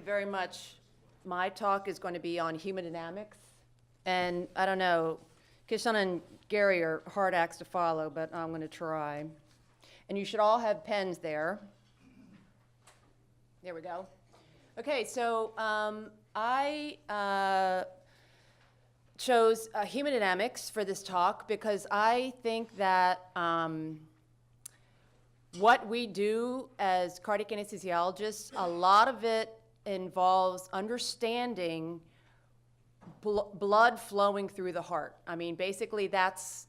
very much. My talk is going to be on hemodynamics. And I don't know, Kishan and Gary are hard acts to follow, but I'm going to try. And you should all have pens there. There we go. Okay, so I chose hemodynamics for this talk because I think that what we do as cardiac anesthesiologists, a lot of it involves understanding blood flowing through the heart. I mean, basically that's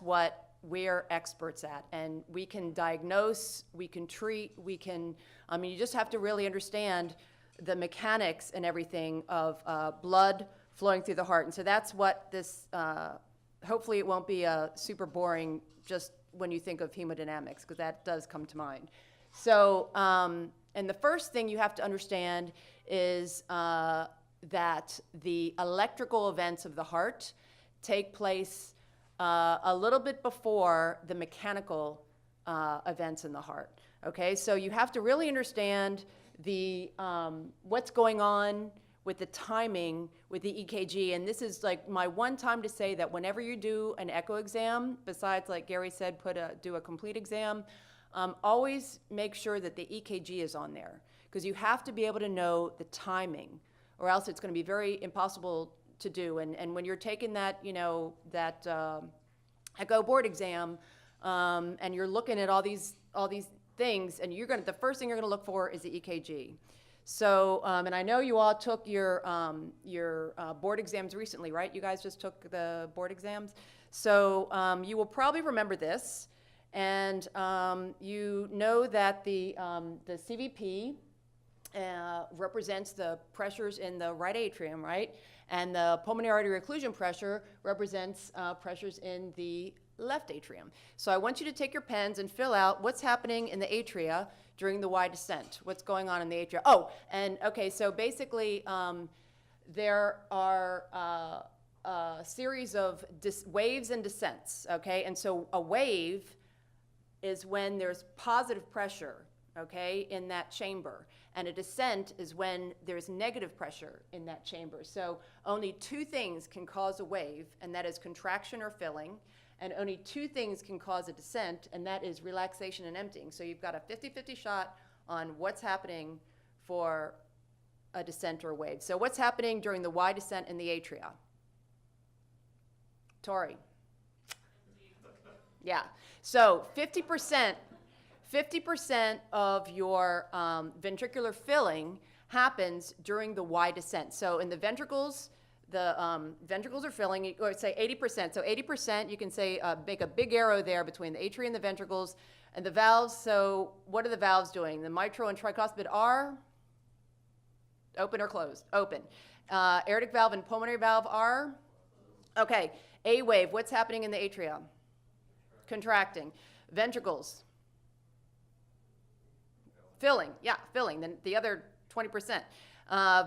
what we're experts at. And we can diagnose, we can treat, I mean, you just have to really understand the mechanics and everything of blood flowing through the heart. And so that's what this, hopefully it won't be super boring just when you think of hemodynamics, because that does come to mind. So, and the first thing you have to understand is that the electrical events of the heart take place a little bit before the mechanical events in the heart. Okay, so you have to really understand the what's going on with the timing with the EKG, and this is like my one time to say that whenever you do an echo exam, besides like Gary said, do a complete exam, always make sure that the EKG is on there, because you have to be able to know the timing, or else it's going to be very impossible to do. And when you're taking that, you know, that echo board exam, and you're looking at all these things, and the first thing you're going to look for is the EKG. So, and I know you all took your board exams recently, right? You guys just took the board exams. So you will probably remember this, and you know that the CVP represents the pressures in the right atrium, right? And the pulmonary artery occlusion pressure represents pressures in the left atrium. So I want you to take your pens and fill out what's happening in the atria during the Y descent. What's going on in the atria? Oh, and okay, so basically there are a series of waves and descents, okay? And so a wave is when there's positive pressure, okay, in that chamber. And a descent is when there's negative pressure in that chamber. So only two things can cause a wave, and that is contraction or filling. And only two things can cause a descent, and that is relaxation and emptying. So you've got a 50-50 shot on what's happening for a descent or a wave. So what's happening during the Y descent in the atria? Tori. Yeah. So 50% of your ventricular filling happens during the Y descent. So in the ventricles, the ventricles are filling, or say 80%. So 80%, you can say, make a big arrow there between the atria and the ventricles. And the valves, so what are the valves doing? The mitral and tricuspid are open or closed? Open. Aortic valve and pulmonary valve are? Okay. A wave, what's happening in the atria? Contracting. Ventricles? Filling, yeah, filling, then the other 20%.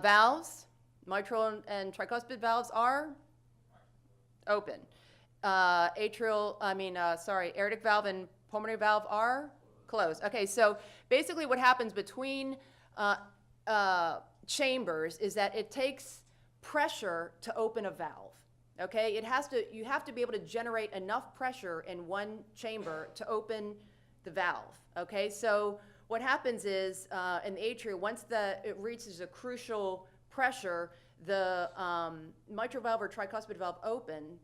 Valves? Mitral and tricuspid valves are open. Aortic valve and pulmonary valve are closed. Okay, so basically what happens between chambers is that it takes pressure to open a valve. Okay, you have to be able to generate enough pressure in one chamber to open the valve. Okay, so what happens is in the atria, once it reaches a crucial pressure, the mitral valve or tricuspid valve open,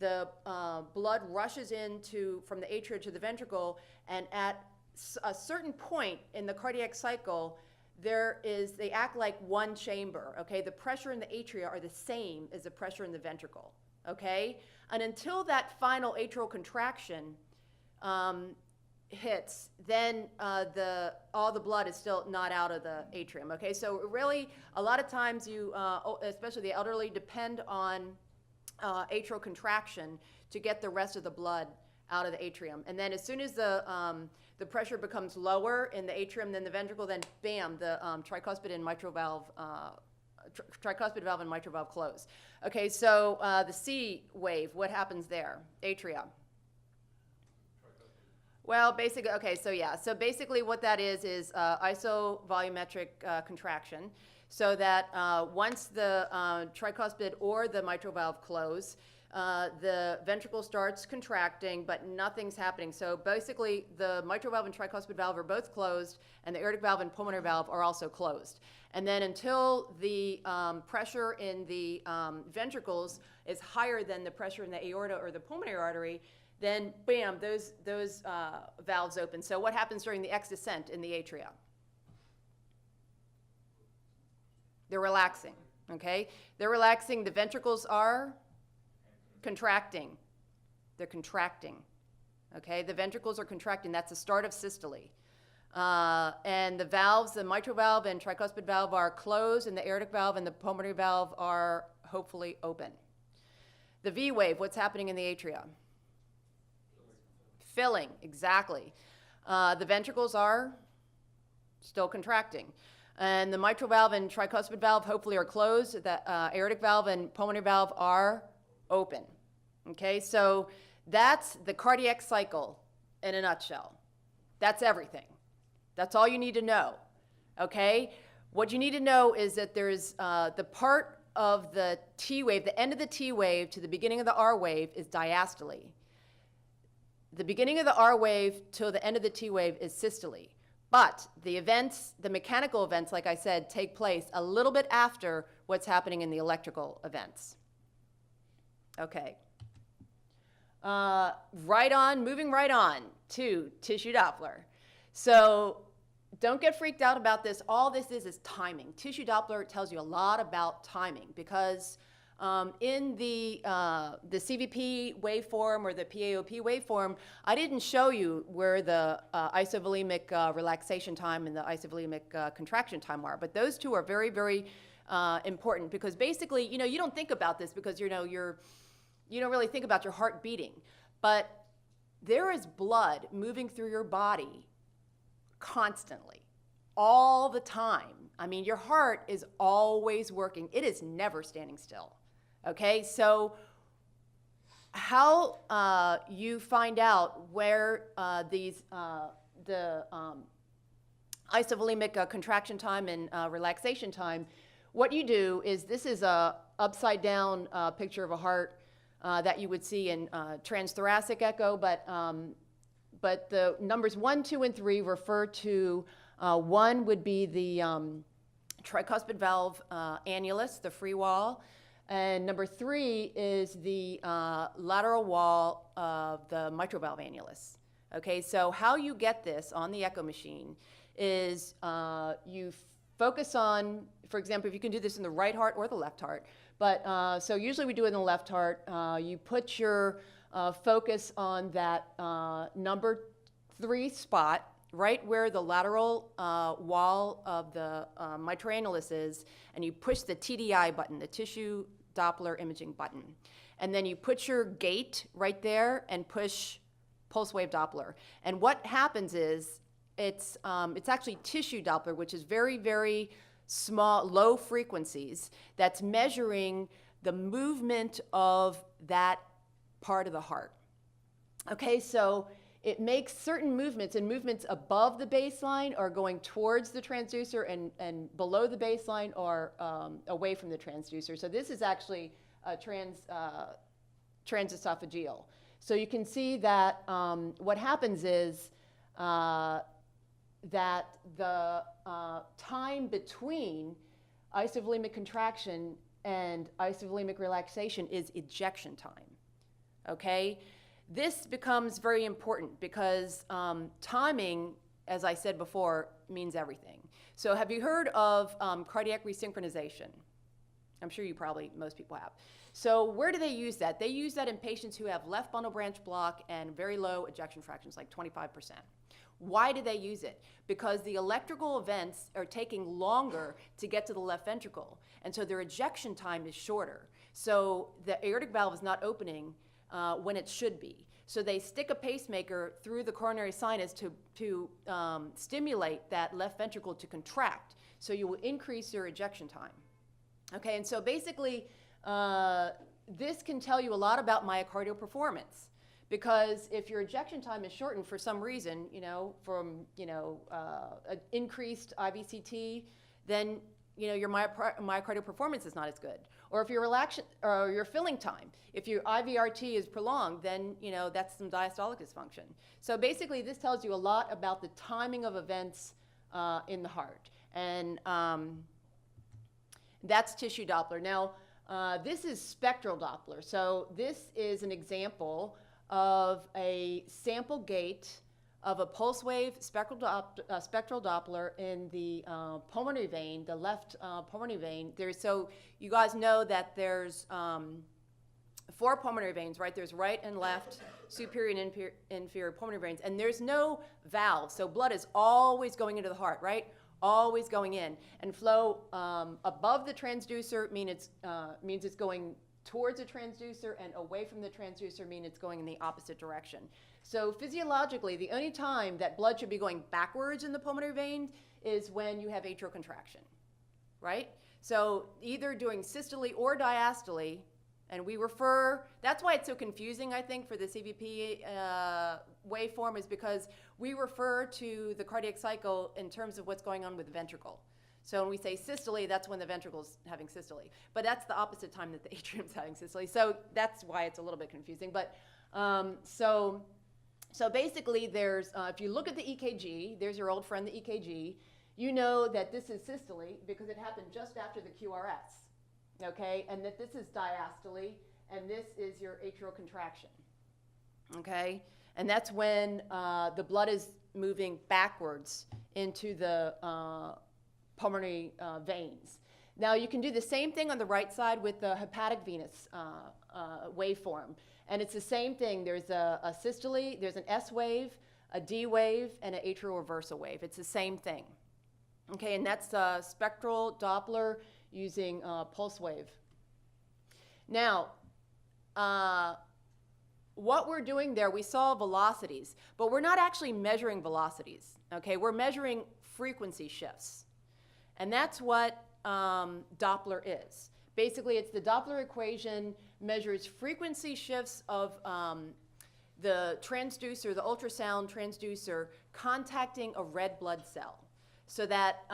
the blood rushes from the atria to the ventricle, and at a certain point in the cardiac cycle, they act like one chamber, okay? The pressure in the atria are the same as the pressure in the ventricle, okay? And until that final atrial contraction hits, then all the blood is still not out of the atrium, okay? So really, a lot of times you, especially the elderly, depend on atrial contraction to get the rest of the blood out of the atrium. And then as soon as the pressure becomes lower in the atrium than the ventricle, then bam, the tricuspid and mitral valve, tricuspid valve and mitral valve close. Okay, so the C wave, what happens there? Atria. Well, basically, okay, so yeah. So basically what that is isovolumetric contraction. so that once the tricuspid or the mitral valve close, the ventricle starts contracting, but nothing's happening. So basically, the mitral valve and tricuspid valve are both closed, and the aortic valve and pulmonary valve are also closed. And then until the pressure in the ventricles is higher than the pressure in the aorta or the pulmonary artery, then bam, those valves open. So what happens during the X-descent in the atria? They're relaxing, okay? They're relaxing. The ventricles are contracting. They're contracting, okay? The ventricles are contracting. That's the start of systole. And the valves, the mitral valve and tricuspid valve are closed, and the aortic valve and the pulmonary valve are hopefully open. The V wave, what's happening in the atria? Filling, exactly. The ventricles are still contracting. And the mitral valve and tricuspid valve hopefully are closed. The aortic valve and pulmonary valve are open. Okay, so that's the cardiac cycle in a nutshell. That's everything. That's all you need to know. Okay? What you need to know is that there's the part of the T wave, the end of the T wave to the beginning of the R wave is diastole. The beginning of the R wave till the end of the T wave is systole. But the events, the mechanical events, like I said, take place a little bit after what's happening in the electrical events. Okay. Moving right on to tissue Doppler. So don't get freaked out about this. All this is timing. Tissue Doppler tells you a lot about timing because in the CVP waveform or the PAOP waveform, I didn't show you where the isovolemic relaxation time and the isovolemic contraction time are, but those two are very, very important because basically, you don't think about this because, you don't really think about your heart beating, but there is blood moving through your body constantly, all the time. I mean, your heart is always working. It is never standing still. Okay, so how you find out where the isovolemic contraction time and relaxation time, what you do is, this is a upside down picture of a heart that you would see in transthoracic echo, but the numbers 1, 2, and 3 refer to 1 would be the tricuspid valve annulus, the free wall. And number 3 is the lateral wall of the mitral valve annulus. Okay, so how you get this on the echo machine is you focus on, for example, if you can do this in the right heart or the left heart, but so usually we do it in the left heart. You put your focus on that number 3 spot, right where the lateral wall of the mitral annulus is, and you push the TDI button, the tissue Doppler imaging button. And then you put your gate right there and push pulse wave Doppler. And what happens is, it's actually tissue Doppler, which is very, very small, low frequencies, that's measuring the movement of that part of the heart. Okay, so it makes certain movements, and movements above the baseline are going towards the transducer, and below the baseline are away from the transducer. So this is actually a transesophageal. So you can see that what happens is that the time between isovolemic contraction and isovolemic relaxation is ejection time. Okay? This becomes very important because timing, as I said before, means everything. So have you heard of cardiac resynchronization? I'm sure most people have. So where do they use that? They use that in patients who have left bundle branch block and very low ejection fractions, like 25%. Why do they use it? Because the electrical events are taking longer to get to the left ventricle, and so their ejection time is shorter. So the aortic valve is not opening when it should be. So they stick a pacemaker through the coronary sinus to stimulate that left ventricle to contract. So you will increase your ejection time. Okay, and so basically, this can tell you a lot about myocardial performance. Because if your ejection time is shortened for some reason, from an increased IVCT, then your myocardial performance is not as good. Or if your relaxation or your filling time, if your IVRT is prolonged, then that's some diastolic dysfunction. So basically, this tells you a lot about the timing of events in the heart, and that's tissue Doppler. Now, this is spectral Doppler. So this is an example of a sample gate of a pulse wave spectral Doppler in the pulmonary vein, the left pulmonary vein. So you guys know that there's 4 pulmonary veins, right? There's right and left, superior and inferior pulmonary veins, and there's no valve. So blood is always going into the heart, right? Always going in. And flow above the transducer means it's going towards the transducer, and away from the transducer means it's going in the opposite direction. So physiologically, the only time that blood should be going backwards in the pulmonary vein is when you have atrial contraction, right? So either doing systole or diastole, and we refer, that's why it's so confusing, I think, for the CVP waveform, is because we refer to the cardiac cycle in terms of what's going on with the ventricle. So when we say systole, that's when the ventricle's having systole. But that's the opposite time that the atrium's having systole. So that's why it's a little bit confusing. But so basically there's, if you look at the EKG, there's your old friend, the EKG, you know that this is systole because it happened just after the QRS, okay? And that this is diastole, and this is your atrial contraction, okay? And that's when the blood is moving backwards into the pulmonary veins. Now you can do the same thing on the right side with the hepatic venous waveform. And it's the same thing. There's a systole, there's an S wave, a D wave, and an atrial reversal wave. It's the same thing. Okay, and that's spectral Doppler using pulse wave. Now, what we're doing there, we saw velocities, but we're not actually measuring velocities. Okay, we're measuring frequency shifts. And that's what Doppler is. Basically, it's the Doppler equation measures frequency shifts of the transducer, the ultrasound transducer, contacting a red blood cell. So that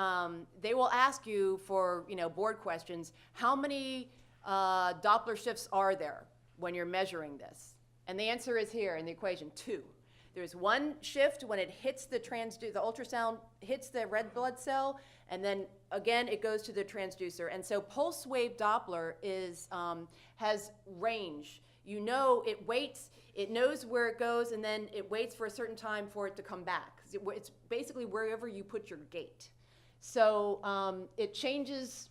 they will ask you for, board questions, how many Doppler shifts are there when you're measuring this? And the answer is here in the equation, 2. There's one shift when it hits the ultrasound hits the red blood cell, and then again it goes to the transducer. And so pulse wave Doppler has range. It waits, it knows where it goes, and then it waits for a certain time for it to come back. It's basically wherever you put your gate. So it changes,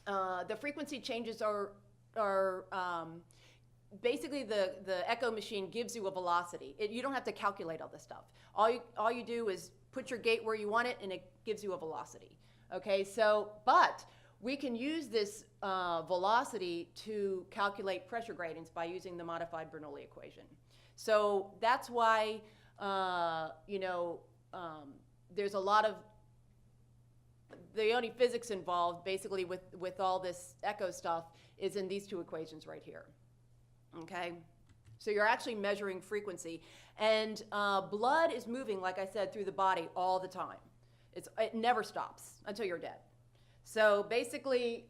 the frequency changes are basically the echo machine gives you a velocity. You don't have to calculate all this stuff. All you do is put your gate where you want it, and it gives you a velocity. Okay, but we can use this velocity to calculate pressure gradients by using the modified Bernoulli equation. So that's why, there's a lot of, the only physics involved basically with all this echo stuff is in these 2 equations right here. Okay, so you're actually measuring frequency, and blood is moving, like I said, through the body all the time. It never stops until you're dead. So basically,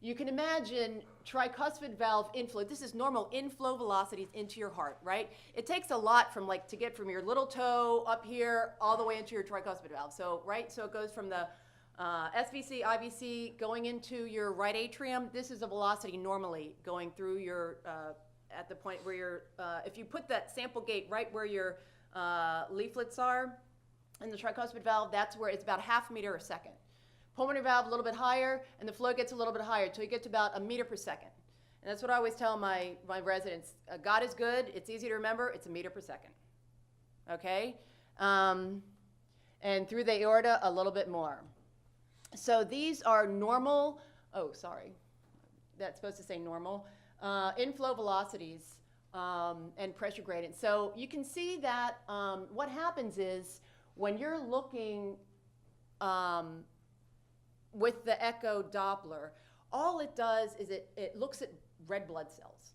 you can imagine tricuspid valve inflow. This is normal inflow velocities into your heart, right? It takes a lot to get from your little toe up here all the way into your tricuspid valve. So, right, so it goes from the SVC, IVC going into your right atrium. This is a velocity normally going through your, at the point where you're, if you put that sample gate right where your leaflets are in the tricuspid valve, that's where it's about ½ meter a second. Pulmonary valve a little bit higher, and the flow gets a little bit higher until you get to about 1 meter per second. And that's what I always tell my residents. God is good. It's easy to remember. It's 1 meter per second. Okay? And through the aorta, a little bit more. So these are normal, that's supposed to say normal, inflow velocities and pressure gradients. So you can see that what happens is when you're looking with the echo Doppler, all it does is it looks at red blood cells.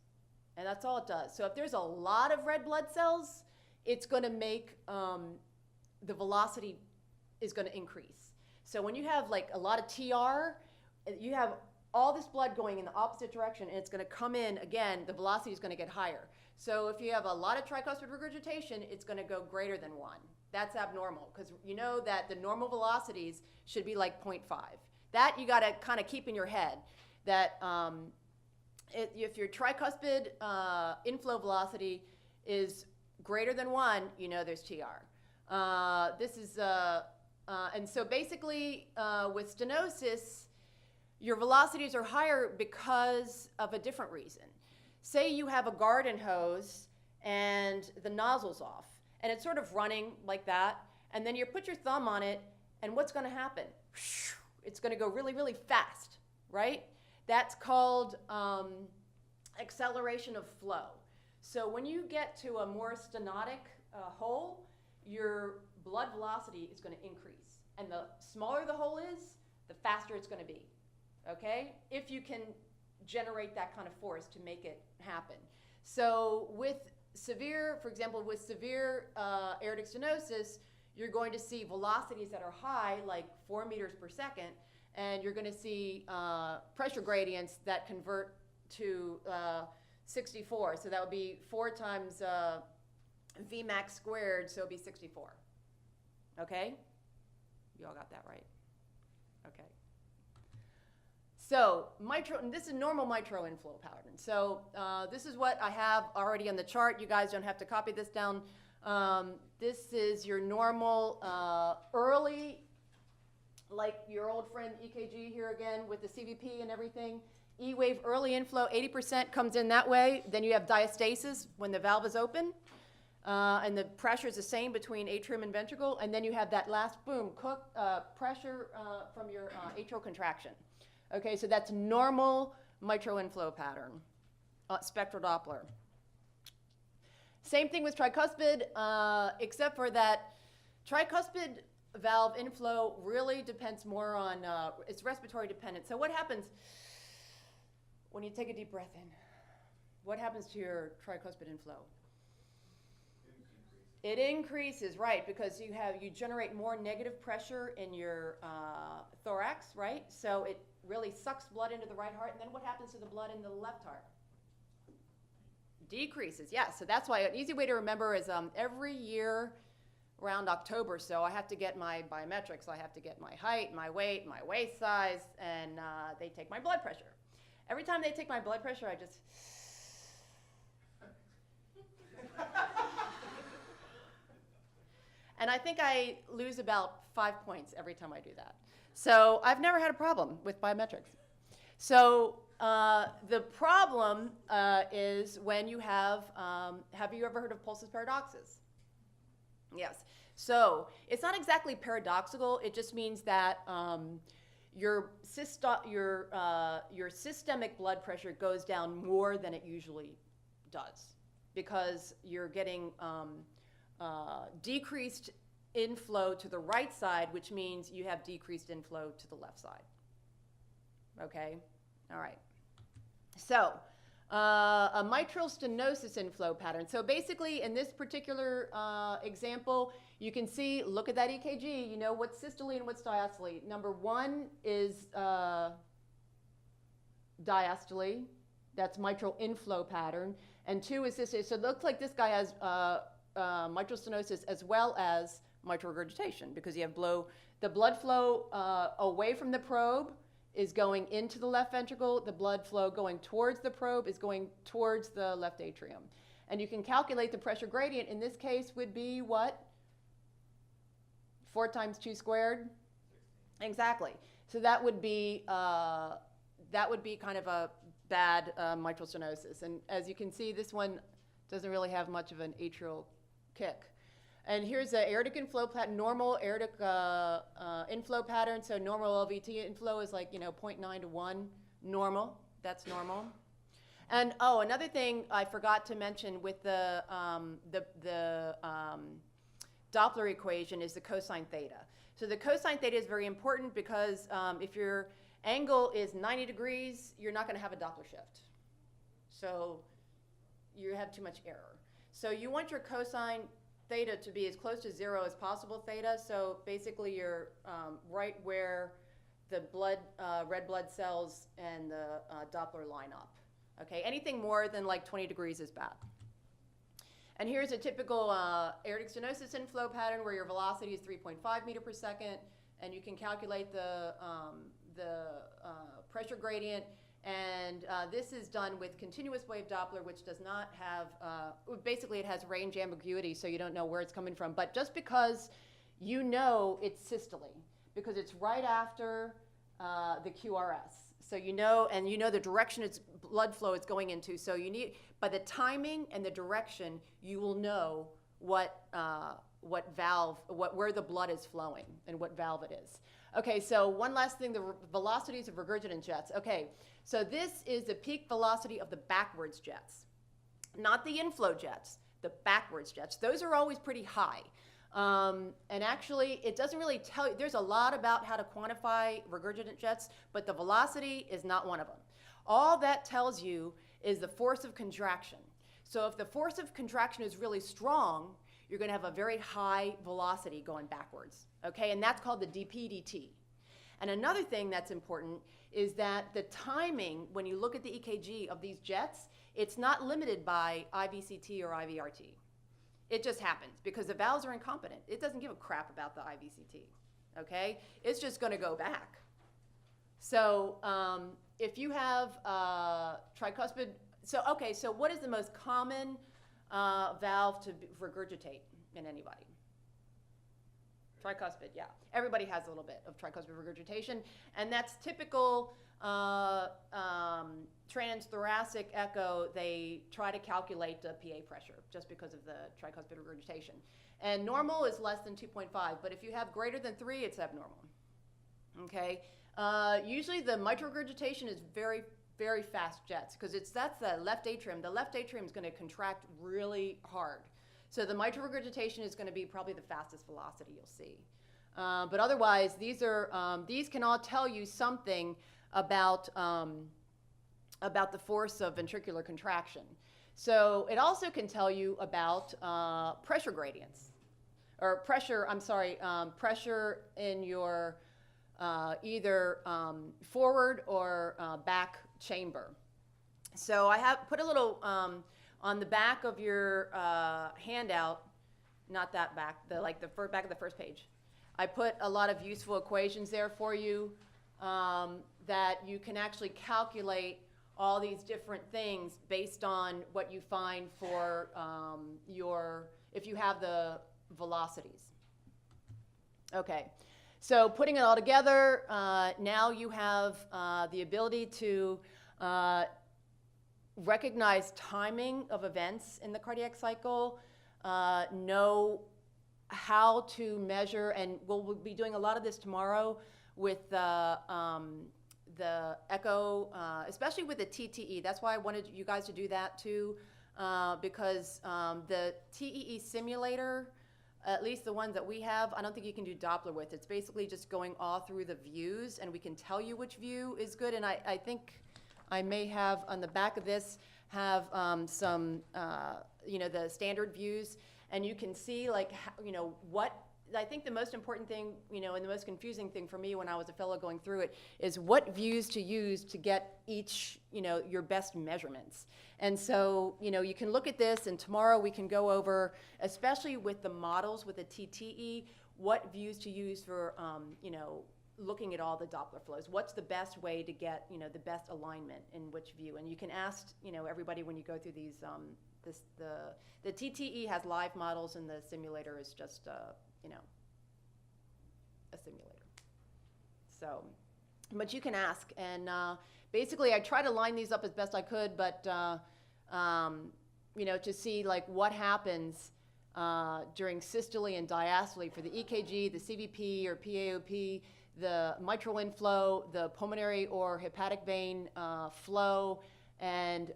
And that's all it does. So if there's a lot of red blood cells, it's going to make the velocity is going to increase. So when you have like a lot of TR, you have all this blood going in the opposite direction, and it's going to come in again, the velocity is going to get higher. So if you have a lot of tricuspid regurgitation, it's going to go greater than 1. That's abnormal, because you know that the normal velocities should be like 0.5. That you got to kind of keep in your head, that if your tricuspid inflow velocity is greater than 1, you know there's TR. And so basically with stenosis, your velocities are higher because of a different reason. Say you have a garden hose and the nozzle's off, and it's sort of running like that, and then you put your thumb on it, and what's going to happen? It's going to go really, really fast, right? That's called acceleration of flow. So when you get to a more stenotic hole, your blood velocity is going to increase. And the smaller the hole is, the faster it's going to be, okay? If you can generate that kind of force to make it happen. So with severe, for example, with severe aortic stenosis, you're going to see velocities that are high, like 4 meters per second, and you're going to see pressure gradients that convert to 64. So that would be 4 times Vmax squared, so it'd be 64. Okay? You all got that right? Okay. So mitral, and this is normal mitral inflow pattern. So this is what I have already on the chart. You guys don't have to copy this down. This is your normal early, like your old friend EKG here again with the CVP and everything. E-wave early inflow, 80% comes in that way. Then you have diastasis when the valve is open. And the pressure is the same between atrium and ventricle. And then you have that last boom, pressure from your atrial contraction. Okay, so that's normal mitral inflow pattern, spectral Doppler. Same thing with tricuspid, except for that tricuspid valve inflow really depends more on, it's respiratory dependent. So what happens when you take a deep breath in? What happens to your tricuspid inflow? It increases, right, because you generate more negative pressure in your thorax, right? So it really sucks blood into the right heart, and then what happens to the blood in the left heart? Decreases, yes. So that's why an easy way to remember is every year around October, so I have to get my biometrics. I have to get my height, my weight, my waist size, and they take my blood pressure. Every time they take my blood pressure, I just... And I think I lose about 5 points every time I do that. So I've never had a problem with biometrics. So the problem is when you have you ever heard of pulsus paradoxus? Yes. So it's not exactly paradoxical. It just means that your systemic blood pressure goes down more than it usually does because you're getting decreased inflow to the right side, which means you have decreased inflow to the left side. Okay? All right. So a mitral stenosis inflow pattern. So basically, in this particular example, you can see, look at that EKG, you know what's systole and what's diastole. Number 1 is diastole. That's mitral inflow pattern. And 2 is systole. So it looks like this guy has mitral stenosis as well as mitral regurgitation because you have the blood flow away from the probe is going into the left ventricle. The blood flow going towards the probe is going towards the left atrium. And you can calculate the pressure gradient. In this case would be what? 4 times 2 squared? 16. Exactly. So that would be kind of a bad mitral stenosis. And as you can see, this one doesn't really have much of an atrial kick. And here's an aortic inflow pattern, normal aortic inflow pattern. So normal LVT inflow is like, 0.9 to 1, normal. That's normal. And another thing I forgot to mention with the Doppler equation is the cosine theta. So the cosine theta is very important because if your angle is 90 degrees, you're not going to have a Doppler shift. So you have too much error. So you want your cosine theta to be as close to 0 as possible theta. So basically you're right where the blood, red blood cells and the Doppler line up. Okay, anything more than like 20 degrees is bad. And here's a typical aortic stenosis inflow pattern where your velocity is 3.5 meter per second, and you can calculate the pressure gradient. And this is done with continuous wave Doppler, which does not have, basically it has range ambiguity, so you don't know where it's coming from. But just because you know it's systole, because it's right after the QRS. So you know, and you know the direction its blood flow is going into. So you need, by the timing and the direction, you will know what valve, where the blood is flowing and what valve it is. Okay, so one last thing, the velocities of regurgitant jets. Okay, so this is the peak velocity of the backwards jets, not the inflow jets, the backwards jets. Those are always pretty high. And actually, it doesn't really tell you, there's a lot about how to quantify regurgitant jets, but the velocity is not one of them. All that tells you is the force of contraction. So if the force of contraction is really strong, you're going to have a very high velocity going backwards, okay? And that's called the dp/dt. And another thing that's important is that the timing, when you look at the EKG of these jets, it's not limited by IVCT or IVRT. It just happens because the valves are incompetent. It doesn't give a crap about the IVCT, okay? It's just going to go back. So if you have tricuspid, so what is the most common valve to regurgitate in anybody? Tricuspid, yeah. Everybody has a little bit of tricuspid regurgitation, and that's typical transthoracic echo. They try to calculate the PA pressure just because of the tricuspid regurgitation. And normal is less than 2.5, but if you have greater than 3, it's abnormal, okay? Usually the mitral regurgitation is very, very fast jets because that's the left atrium. The left atrium is going to contract really hard. So the mitral regurgitation is going to be probably the fastest velocity you'll see. But otherwise, these can all tell you something about the force of ventricular contraction. So it also can tell you about pressure gradients, or pressure in your either forward or back chamber. So I have put a little on the back of your handout, not that back, the back of the first page. I put a lot of useful equations there for you that you can actually calculate all these different things based on what you find for if you have the velocities. Okay, so putting it all together, now you have the ability to recognize timing of events in the cardiac cycle, know how to measure, and we'll be doing a lot of this tomorrow with the echo, especially with the TTE. That's why I wanted you guys to do that too, because the TEE simulator, at least the ones that we have, I don't think you can do Doppler with. It's basically just going all through the views, and we can tell you which view is good. And I think I may have on the back of this have some, the standard views, and you can see what. I think the most important thing, and the most confusing thing for me when I was a fellow going through it is what views to use to get each, your best measurements. And so, you can look at this, and tomorrow we can go over, especially with the models with the TTE, what views to use for, looking at all the Doppler flows. What's the best way to get, the best alignment in which view? And you can ask, everybody when you go through these, the TTE has live models, and the simulator is just, a simulator. So, but you can ask, and basically I try to line these up as best I could, but to see what happens during systole and diastole for the EKG, the CVP or PAOP, the mitral inflow, the pulmonary or hepatic vein flow, and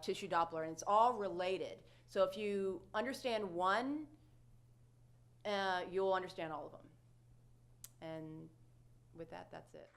tissue Doppler, and it's all related. So if you understand one, you'll understand all of them. And with that, that's it.